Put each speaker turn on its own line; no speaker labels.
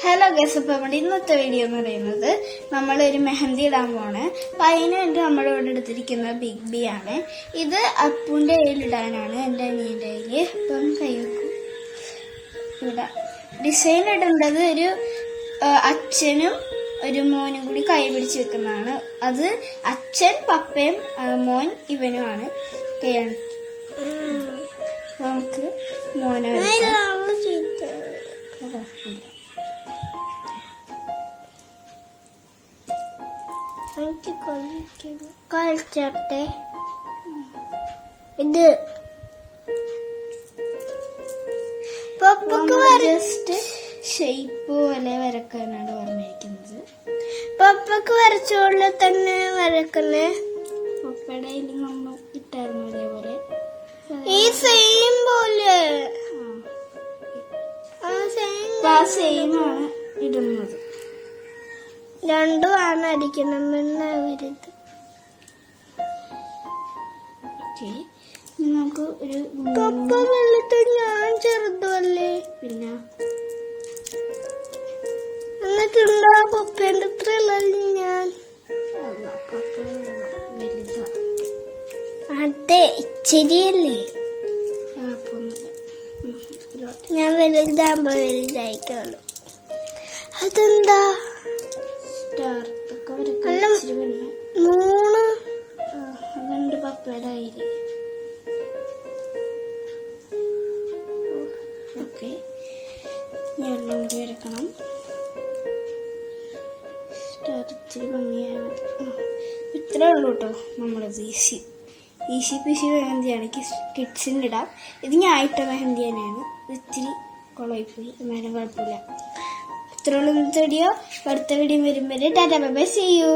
Hello guys, അപ്പോൾ നമ്മുടെ ഇന്നത്തെ വീഡിയോ എന്ന് പറയുന്നത് നമ്മളൊരു മെഹന്തി ഇടാൻ പോണ്. അപ്പം അതിനുവേണ്ടി നമ്മുടെ ഇവിടെ എടുത്തിരിക്കുന്നത് ബിഗ് ബി ആണ്. ഇത് അപ്പൂൻ്റെ കയ്യിലിടാനാണ്, എൻ്റെ അനിയൻ്റെ കയ്യിൽ. അപ്പം കൈ വെക്കും. ഇവിടെ ഡിസൈൻ ഇടേണ്ടത് ഒരു അച്ഛനും ഒരു മോനും കൂടി കൈ പിടിച്ച് വെക്കുന്നതാണ്. അത് അച്ഛൻ, പപ്പയും മോൻ ഇവനുമാണ് കൈയാണ്. നമുക്ക് മോനെ കളിച്ചോട്ടെ. ഇത് പപ്പക്ക് ജസ്റ്റ് ഷേപ്പ് പോലെ വരക്കാനാണ് പറഞ്ഞിരിക്കുന്നത്. പപ്പക്ക് വരച്ചോളെ തന്നെ വരക്കണേ. പപ്പയുടെ നമ്മൾ ഇട്ടായിരുന്നു അതേപോലെ ഈ സെയിം പോലെ സെയിം ആണ് ഇടുന്നത്. രണ്ടും ആണ് അടിക്കണമെന്നാവരുത്. നമുക്ക് ഒരു പപ്പ വെള്ളത്തിൽ ഞാൻ ചെറുതല്ലേ, പിന്നെ എന്നിട്ടുണ്ടോ പപ്പേന്റെ അത്രയല്ലേ ഞാൻ. അതെ, ഇച്ചിരിയല്ലേ. ഞാൻ വലുതാകുമ്പോ വലുതായിക്കോളൂ. അതെന്താ മൂന്ന് അതുകൊണ്ട് പപ്പയുടെ കയ്യില്. ഓക്കെ, ഞാൻ കൂടി വരക്കണം. ഇച്ചിരി ഭംഗിയായ ഇത്രേ ഉള്ളൂ കേട്ടോ. നമ്മളത് ഈസി പീസി മെഹന്തിയാണ്, കിഡ്സിന് ഇടാം. ഇത് ഞാൻ ഇട്ട മെഹന്തി തന്നെയാണ്. ഇച്ചിരി കുളമായിപ്പോയി, എന്നാലും കുഴപ്പമില്ല. ഇത്രയുള്ള ഇന്നത്തെ വീഡിയോ. അടുത്ത വീഡിയോ വരും വരെ tata bye bye, see U.